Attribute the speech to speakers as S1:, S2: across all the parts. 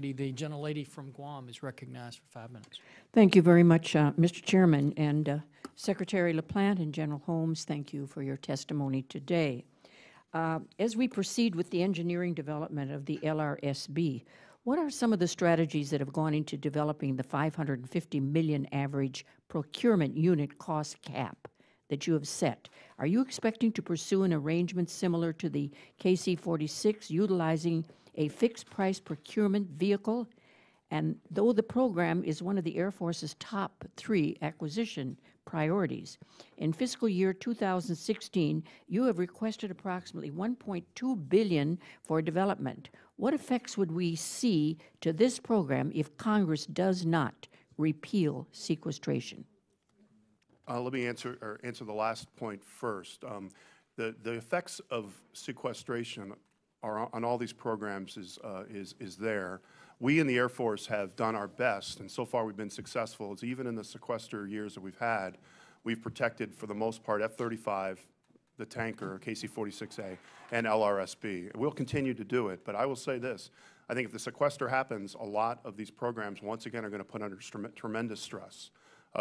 S1: The gentlelady from Guam is recognized for 5 minutes.
S2: Thank you very much, Mr. Chairman, and Secretary LaPlante and General Holmes, thank you for your testimony today. As we proceed with the engineering development of the LRSB, what are some of the strategies that have gone into developing the $550 million average procurement unit cost cap that you have set? Are you expecting to pursue an arrangement similar to the KC-46, utilizing a fixed-price procurement vehicle? And though the program is one of the Air Force's top 3 acquisition priorities, in fiscal year 2016, you have requested approximately $1.2 billion for development. What effects would we see to this program if Congress does not repeal sequestration?
S3: Let me answer the last point first. The effects of sequestration are on all these programs is there. We in the Air Force have done our best, and so far we've been successful. It's even in the sequester years that we've had, we've protected for the most part F-35, the tanker, KC-46A, and LRSB. We'll continue to do it, but I will say this. I think if the sequester happens, a lot of these programs once again are going to put under tremendous stress.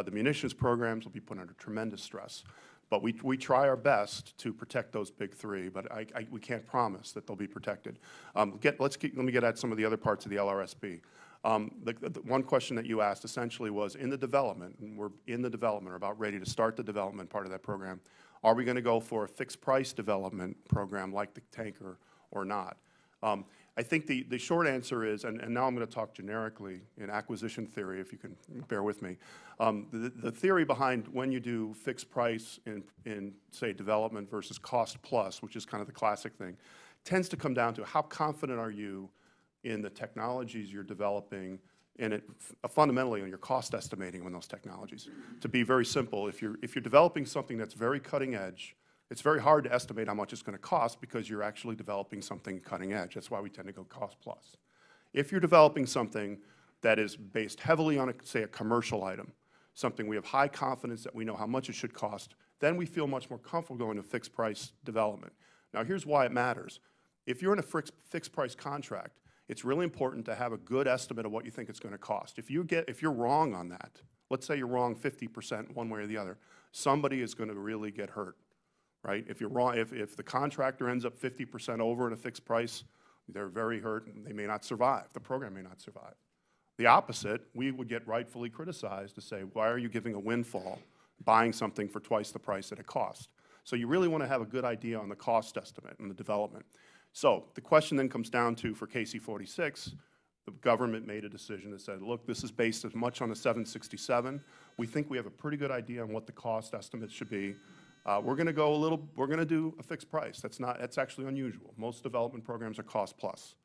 S3: The munitions programs will be put under tremendous stress. But we try our best to protect those big 3, but we can't promise that they'll be protected. Let me get at some of the other parts of the LRSB. The one question that you asked essentially was, in the development, and we're in the development, or about ready to start the development part of that program, are we going to go for a fixed price development program like the tanker or not? I think the short answer is, and now I'm going to talk generically in acquisition theory, if you can bear with me. The theory behind when you do fixed price in say, development versus cost plus, which is kind of the classic thing, tends to come down to how confident are you in the technologies you're developing, and fundamentally on your cost estimating on those technologies. To be very simple, if you're developing something that's very cutting edge, it's very hard to estimate how much it's going to cost because you're actually developing something cutting edge. That's why we tend to go cost plus. If you're developing something that is based heavily on, say, a commercial item, something we have high confidence that we know how much it should cost, then we feel much more comfortable going to fixed price development. Now, here's why it matters. If you're in a fixed price contract, it's really important to have a good estimate of what you think it's going to cost. If you're wrong on that, let's say you're wrong 50% one way or the other, somebody is going to really get hurt. Right? If you're wrong, if the contractor ends up 50% over at a fixed price, they're very hurt and they may not survive. The program may not survive. The opposite, we would get rightfully criticized to say, why are you giving a windfall, buying something for twice the price that it cost? So you really want to have a good idea on the cost estimate and the development. So the question then comes down to, for KC-46, the government made a decision that said, look, this is based as much on the 767. We think we have a pretty good idea on what the cost estimates should be. We're going to do a fixed price. That's actually unusual. Most development programs are cost plus.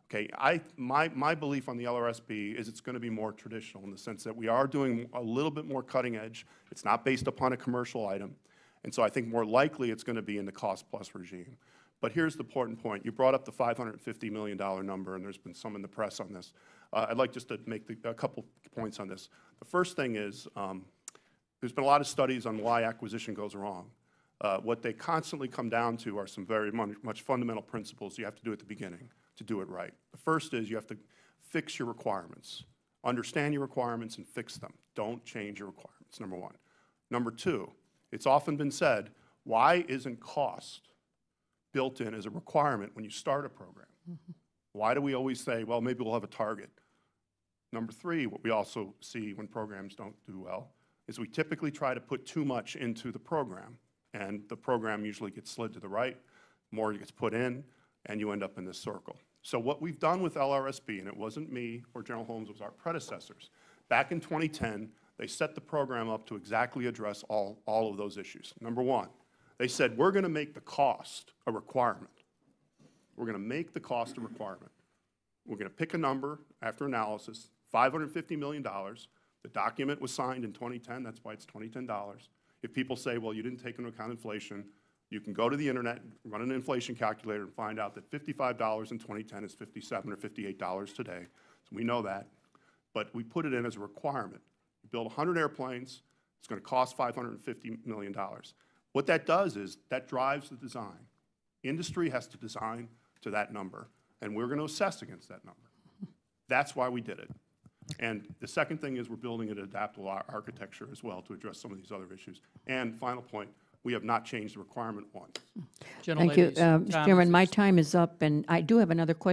S3: Okay, my belief on the LRSB is it's going to be more traditional in the sense that we are doing a little bit more cutting edge. It's not based upon a commercial item. And so I think more likely it's going to be in the cost plus regime. But here's the important point. You brought up the $550 million number, and there's been some in the press on this. I'd like just to make a couple points on this. The first thing is there's been a lot of studies on why acquisition goes wrong. What they constantly come down to are some very much fundamental principles you have to do at the beginning to do it right. The first is you have to fix your requirements. Understand your requirements and fix them. Don't change your requirements, number one. Number two, it's often been said, why isn't cost built in as a requirement when you start a program? Why do we always say, well, maybe we'll have a target? Number three, what we also see when programs don't do well is we typically try to put too much into the program, and the program usually gets slid to the right, more gets put in, and you end up in this circle. So what we've done with LRSB, and it wasn't me or General Holmes, it was our predecessors, back in 2010, they set the program up to exactly address all of those issues. Number one, they said, we're going to make the cost a requirement. We're going to make the cost a requirement. We're going to pick a number after analysis, $550 million. The document was signed in 2010. That's why it's $2010. If people say, well, you didn't take into account inflation, you can go to the internet, run an inflation calculator, and find out that $55 in 2010 is $57 or $58 today. So we know that. But we put it in as a requirement. You build 100 airplanes, it's going to cost $550 million. What that does is that drives the design. Industry has to design to that number, and we're going to assess against that number. That's why we did it. And the second thing is we're building an adaptable architecture as well to address some of these other issues. And final point, we have not changed the requirement once.
S2: Thank you.
S1: Gentlelady's
S2: Mr.
S1: time
S2: Chairman,
S1: has
S2: my time is up, and I do have another question.